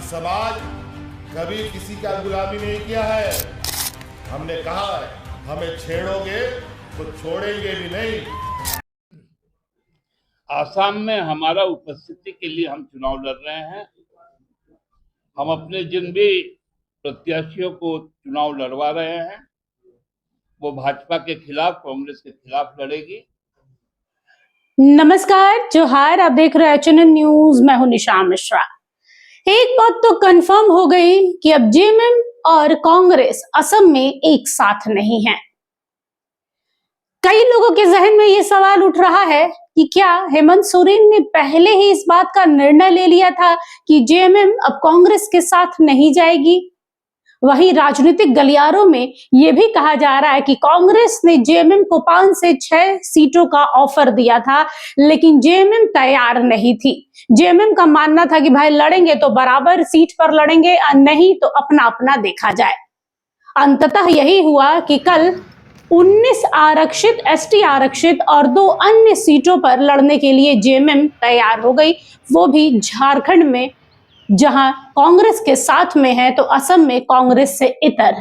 समाज कभी किसी का गुलामी नहीं किया है। हमने कहा है, हमें छेड़ोगे तो छोड़ेंगे भी नहीं। आसाम में हमारा उपस्थिति के लिए हम चुनाव लड़ रहे हैं। हम अपने जिन भी प्रत्याशियों को चुनाव लड़वा रहे हैं वो भाजपा के खिलाफ, कांग्रेस के खिलाफ लड़ेगी। नमस्कार, जोहार। आप देख रहे हैं एचएनएन न्यूज। मैं हूं निशा मिश्रा। एक बात तो कंफर्म हो गई कि अब जेएमएम और कांग्रेस असम में एक साथ नहीं है। कई लोगों के जहन में यह सवाल उठ रहा है कि क्या हेमंत सोरेन ने पहले ही इस बात का निर्णय ले लिया था कि जेएमएम अब कांग्रेस के साथ नहीं जाएगी। वहीं राजनीतिक गलियारों में यह भी कहा जा रहा है कि कांग्रेस ने जेएमएम को 5 से 6 सीटों का ऑफर दिया था, लेकिन जेएमएम तैयार नहीं थी। जेएमएम का मानना था कि भाई लड़ेंगे तो बराबर सीट पर लड़ेंगे, नहीं तो अपना अपना देखा जाए। अंततः यही हुआ कि कल 19 आरक्षित, एसटी आरक्षित और 2 अन्य सीटों पर लड़ने के लिए जेएमएम तैयार हो गई, वो भी झारखंड में, जहां कांग्रेस के साथ में है तो असम में कांग्रेस से इतर।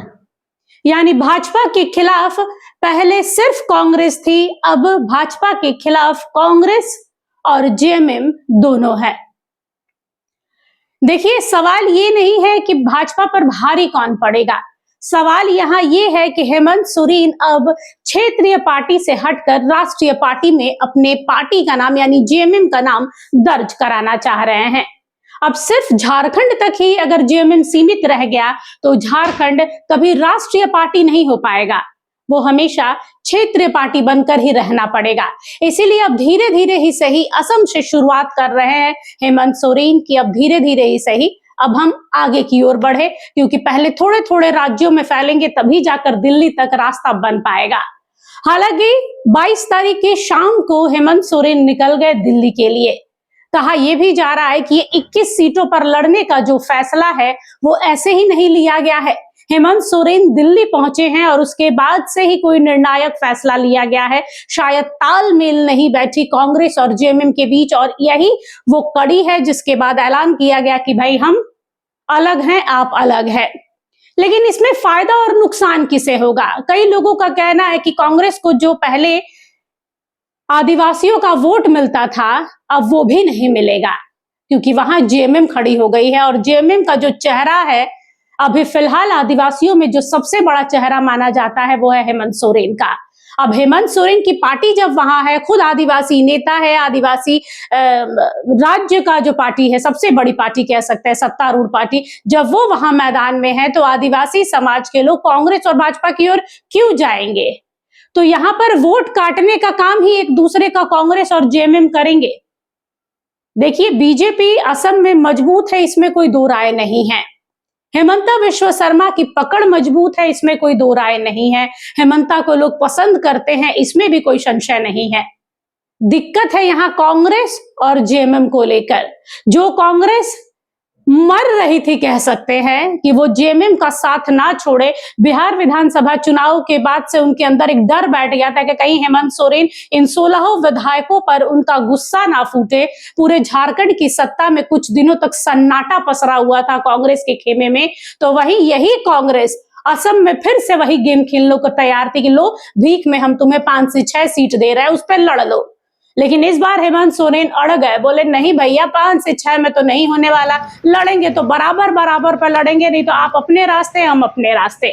यानी भाजपा के खिलाफ पहले सिर्फ कांग्रेस थी, अब भाजपा के खिलाफ कांग्रेस और जेएमएम दोनों है। देखिए, सवाल ये नहीं है कि भाजपा पर भारी कौन पड़ेगा। सवाल यहां ये है कि हेमंत सोरेन अब क्षेत्रीय पार्टी से हटकर राष्ट्रीय पार्टी में अपने पार्टी का नाम यानी जेएमएम का नाम दर्ज कराना चाह रहे हैं। अब सिर्फ झारखंड तक ही अगर जेएमएम सीमित रह गया तो झारखंड कभी राष्ट्रीय पार्टी नहीं हो पाएगा, वो हमेशा क्षेत्रीय पार्टी बनकर ही रहना पड़ेगा। इसीलिए अब धीरे धीरे ही सही असम से शुरुआत कर रहे हैं हेमंत सोरेन की। अब धीरे धीरे ही सही अब हम आगे की ओर बढ़े, क्योंकि पहले थोड़े थोड़े राज्यों में फैलेंगे तभी जाकर दिल्ली तक रास्ता बन पाएगा। हालांकि 22 तारीख की शाम को हेमंत सोरेन निकल गए दिल्ली के लिए। कहा यह भी जा रहा है कि ये 21 सीटों पर लड़ने का जो फैसला है वो ऐसे ही नहीं लिया गया है। हेमंत सोरेन दिल्ली पहुंचे हैं और उसके बाद से ही कोई निर्णायक फैसला लिया गया है। शायद तालमेल नहीं बैठी कांग्रेस और जेएमएम के बीच, और यही वो कड़ी है जिसके बाद ऐलान किया गया कि भाई हम अलग हैं, आप अलग हैं। लेकिन इसमें फायदा और नुकसान किसे होगा? कई लोगों का कहना है कि कांग्रेस को जो पहले आदिवासियों का वोट मिलता था अब वो भी नहीं मिलेगा, क्योंकि वहां जेएमएम खड़ी हो गई है। और जेएमएम का जो चेहरा है अभी फिलहाल आदिवासियों में जो सबसे बड़ा चेहरा माना जाता है वो है हेमंत सोरेन का। अब हेमंत सोरेन की पार्टी जब वहां है, खुद आदिवासी नेता है, आदिवासी राज्य का जो पार्टी है, सबसे बड़ी पार्टी कह सकते हैं, सत्तारूढ़ पार्टी, जब वो वहां मैदान में है तो आदिवासी समाज के लोग कांग्रेस और भाजपा की ओर क्यों जाएंगे? तो यहां पर वोट काटने का काम ही एक दूसरे का कांग्रेस और जेएमएम करेंगे। देखिए, बीजेपी असम में मजबूत है, इसमें कोई दो राय नहीं है। हेमंता विश्व शर्मा की पकड़ मजबूत है, इसमें कोई दो राय नहीं है। हेमंता को लोग पसंद करते हैं, इसमें भी कोई संशय नहीं है। दिक्कत है यहां कांग्रेस और जेएमएम को लेकर। जो कांग्रेस मर रही थी, कह सकते हैं कि वो जेएमएम का साथ ना छोड़े। बिहार विधानसभा चुनाव के बाद से उनके अंदर एक डर बैठ गया था कि कहीं हेमंत सोरेन इन 16 विधायकों पर उनका गुस्सा ना फूटे। पूरे झारखंड की सत्ता में कुछ दिनों तक सन्नाटा पसरा हुआ था कांग्रेस के खेमे में, तो वहीं यही कांग्रेस असम में फिर से वही गेम खेलने को तैयार थी कि लो भीख में हम तुम्हें 5 से 6 सीट दे रहे हैं, उस पर लड़ लो। लेकिन इस बार हेमंत सोरेन अड़ गए, बोले नहीं भैया 5 से 6 में तो नहीं होने वाला, लड़ेंगे तो बराबर बराबर पर लड़ेंगे, नहीं तो आप अपने रास्ते हम अपने रास्ते।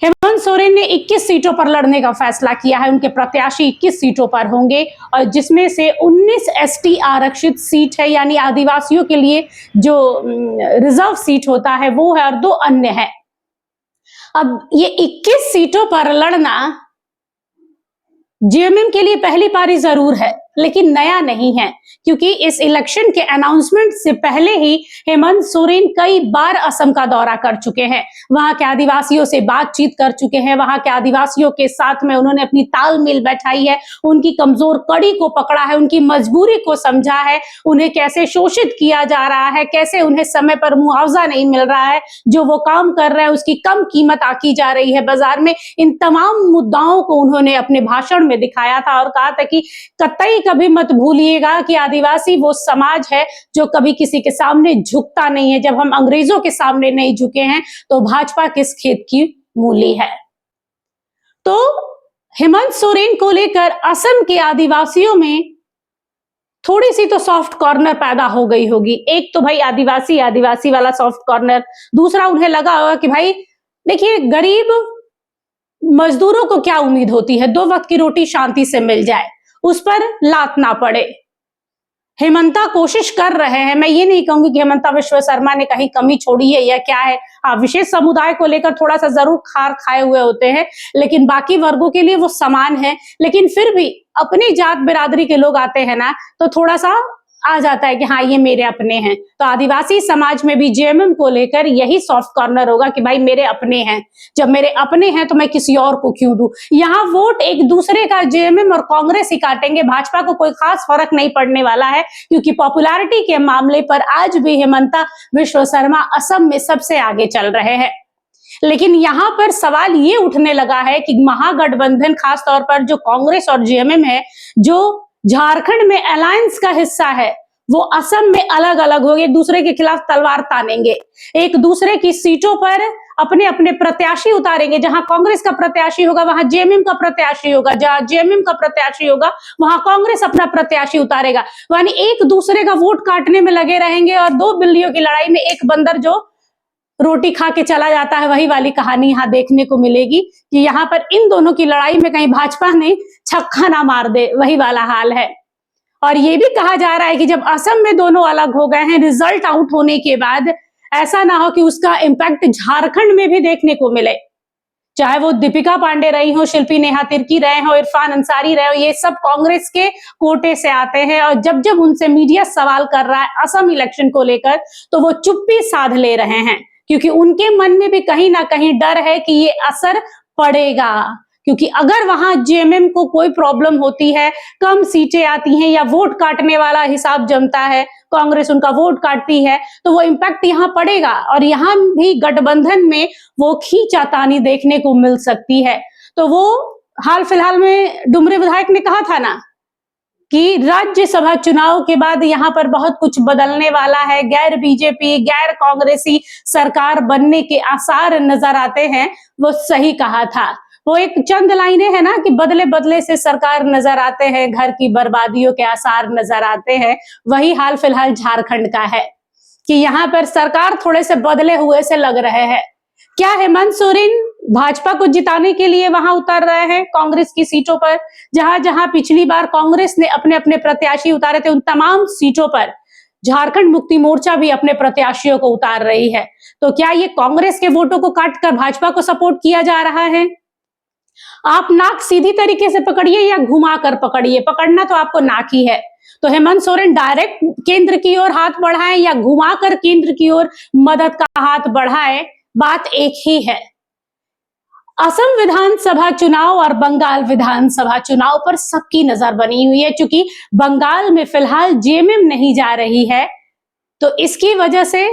हेमंत सोरेन ने 21 सीटों पर लड़ने का फैसला किया है। उनके प्रत्याशी 21 सीटों पर होंगे और जिसमें से 19 एसटी आरक्षित सीट है, यानी आदिवासियों के लिए जो रिजर्व सीट होता है वो है, और 2 अन्य है। अब ये 21 सीटों पर लड़ना जेएमएम के लिए पहली पारी जरूर है, लेकिन नया नहीं है, क्योंकि इस इलेक्शन के अनाउंसमेंट से पहले ही हेमंत सोरेन कई बार असम का दौरा कर चुके हैं। वहां के आदिवासियों से बातचीत कर चुके हैं, वहां के आदिवासियों के साथ में उन्होंने अपनी तालमेल बैठाई है, उनकी कमजोर कड़ी को पकड़ा है, उनकी मजबूरी को समझा है, उन्हें कैसे शोषित किया जा रहा है, कैसे उन्हें समय पर मुआवजा नहीं मिल रहा है, जो वो काम कर रहे हैं उसकी कम कीमत आकी जा रही है बाजार में। इन तमाम मुद्दाओं को उन्होंने अपने भाषण में दिखाया था और कहा था कि कतई कभी मत भूलिएगा कि आदिवासी वो समाज है जो कभी किसी के सामने झुकता नहीं है। जब हम अंग्रेजों के सामने नहीं झुके हैं तो भाजपा किस खेत की मूली है। तो हेमंत सोरेन को लेकर असम के आदिवासियों में थोड़ी सी तो सॉफ्ट कॉर्नर पैदा हो गई होगी। एक तो भाई आदिवासी वाला सॉफ्ट कॉर्नर, दूसरा उन्हें लगा होगा कि भाई देखिए गरीब मजदूरों को क्या उम्मीद होती है, 2 वक्त की रोटी शांति से मिल जाए, उस पर लात ना पड़े। हेमंता कोशिश कर रहे हैं, मैं ये नहीं कहूंगी कि हेमंता विश्व शर्मा ने कहीं कमी छोड़ी है या क्या है। हाँ, विशेष समुदाय को लेकर थोड़ा सा जरूर खार खाए हुए होते हैं, लेकिन बाकी वर्गों के लिए वो समान है। लेकिन फिर भी अपनी जात बिरादरी के लोग आते हैं ना, तो थोड़ा सा आ जाता है कि हाँ ये मेरे अपने हैं। तो आदिवासी समाज में भी जेएमएम को लेकर यही सॉफ्ट कॉर्नर होगा कि भाई मेरे अपने हैं, जब मेरे अपने हैं तो मैं किसी और को क्यों दूं। यहाँ वोट एक दूसरे का जेएमएम और कांग्रेस ही काटेंगे, भाजपा को कोई खास फर्क नहीं पड़ने वाला है, क्योंकि पॉपुलैरिटी के मामले पर आज भी हेमंता विश्व शर्मा असम में सबसे आगे चल रहे हैं। लेकिन यहाँ पर सवाल ये उठने लगा है कि महागठबंधन, खासतौर पर जो कांग्रेस और जेएमएम है, जो झारखंड में अलायंस का हिस्सा है, वो असम में अलग अलग हो गए, एक दूसरे के खिलाफ तलवार तानेंगे, एक दूसरे की सीटों पर अपने अपने प्रत्याशी उतारेंगे। जहां कांग्रेस का प्रत्याशी होगा वहां जेएमएम का प्रत्याशी होगा, जहां जेएमएम का प्रत्याशी होगा वहां कांग्रेस अपना प्रत्याशी उतारेगा। यानी एक दूसरे का वोट काटने में लगे रहेंगे और 2 बिल्लियों की लड़ाई में एक बंदर जो रोटी खा के चला जाता है, वही वाली कहानी यहाँ देखने को मिलेगी कि यहाँ पर इन दोनों की लड़ाई में कहीं भाजपा ने छक्का ना मार दे, वही वाला हाल है। और ये भी कहा जा रहा है कि जब असम में दोनों अलग हो गए हैं, रिजल्ट आउट होने के बाद ऐसा ना हो कि उसका इम्पैक्ट झारखंड में भी देखने को मिले। चाहे वो दीपिका पांडे रही हो, शिल्पी नेहा तिर्की रहे हो, इरफान अंसारी रहे हो, ये सब कांग्रेस के कोटे से आते हैं। और जब जब उनसे मीडिया सवाल कर रहा है असम इलेक्शन को लेकर, तो वो चुप्पी साध ले रहे हैं, क्योंकि उनके मन में भी कहीं ना कहीं डर है कि ये असर पड़ेगा। क्योंकि अगर वहां जेएमएम को कोई प्रॉब्लम होती है, कम सीटें आती हैं या वोट काटने वाला हिसाब जमता है, कांग्रेस उनका वोट काटती है, तो वो इम्पैक्ट यहाँ पड़ेगा और यहाँ भी गठबंधन में वो खींचातानी देखने को मिल सकती है। तो वो हाल फिलहाल में डुमरे विधायक ने कहा था ना कि राज्यसभा चुनाव के बाद यहाँ पर बहुत कुछ बदलने वाला है, गैर बीजेपी, गैर कांग्रेसी सरकार बनने के आसार नजर आते हैं। वो सही कहा था। वो एक चंद लाइनें है ना कि बदले बदले से सरकार नजर आते हैं, घर की बर्बादियों के आसार नजर आते हैं। वही हाल फिलहाल झारखंड का है कि यहाँ पर सरकार थोड़े से बदले हुए से लग रहे हैं। क्या हेमंत सोरेन भाजपा को जिताने के लिए वहां उतर रहे हैं कांग्रेस की सीटों पर? जहां जहां पिछली बार कांग्रेस ने अपने अपने प्रत्याशी उतारे थे, उन तमाम सीटों पर झारखंड मुक्ति मोर्चा भी अपने प्रत्याशियों को उतार रही है। तो क्या ये कांग्रेस के वोटों को काटकर भाजपा को सपोर्ट किया जा रहा है? आप नाक सीधी तरीके से पकड़िए या घुमा कर पकड़िए, पकड़ना तो आपको नाक ही है। तो हेमंत सोरेन डायरेक्ट केंद्र की ओर हाथ बढ़ाएं या घुमाकर केंद्र की ओर मदद का हाथ बढ़ाएं, बात एक ही है। असम विधानसभा चुनाव और बंगाल विधानसभा चुनाव पर सबकी नजर बनी हुई है। चूंकि बंगाल में फिलहाल जेएमएम नहीं जा रही है, तो इसकी वजह से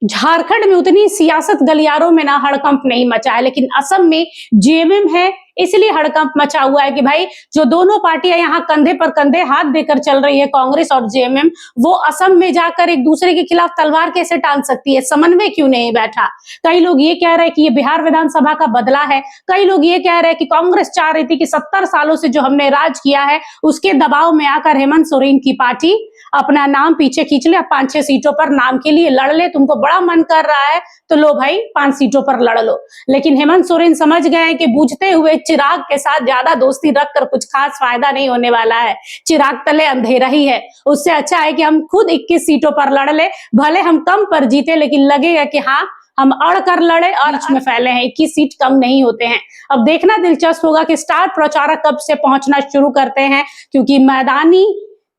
झारखंड में उतनी सियासत गलियारों में ना हड़कंप नहीं मचा है, लेकिन असम में जेएमएम है, इसलिए हड़कंप मचा हुआ है कि भाई जो दोनों पार्टियां यहाँ कंधे पर कंधे हाथ देकर चल रही है, कांग्रेस और जेएमएम, वो असम में जाकर एक दूसरे के खिलाफ तलवार कैसे टांग सकती है? समन्वय क्यों नहीं बैठा? कई लोग ये कह रहे हैं कि ये बिहार विधानसभा का बदला है, कई लोग ये कह रहे हैं कि कांग्रेस चाह रही थी कि 70 सालों से जो हमने राज किया है उसके दबाव में आकर हेमंत सोरेन की पार्टी अपना नाम पीछे खींच ले, 5-6 सीटों पर नाम के लिए लड़ ले। तुमको बड़ा मन कर रहा है तो लो भाई 5 सीटों पर लड़ लो। लेकिन हेमंत सोरेन समझ गए हैं कि बुझते हुए चिराग के साथ ज्यादा दोस्ती रखकर कुछ खास फायदा नहीं होने वाला है, चिराग तले अंधेरा ही है। उससे अच्छा है कि हम खुद 21 सीटों पर लड़ ले, भले हम कम पर जीते, लेकिन लगेगा कि हाँ हम अड़ कर लड़े और बीच में फैले हैं, 21 सीट कम नहीं होते हैं। अब देखना दिलचस्प होगा कि स्टार प्रचारक कब से पहुंचना शुरू करते हैं, क्योंकि मैदानी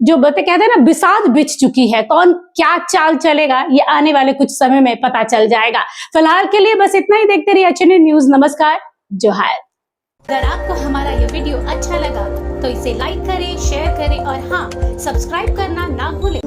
जो कहते हैं ना बिसात बिछ चुकी है। कौन क्या चाल चलेगा ये आने वाले कुछ समय में पता चल जाएगा। फिलहाल के लिए बस इतना ही। देखते रहिए HNN न्यूज। नमस्कार, जोहार। अगर आपको हमारा ये वीडियो अच्छा लगा तो इसे लाइक करें, शेयर करें और हाँ, सब्सक्राइब करना ना भूलें।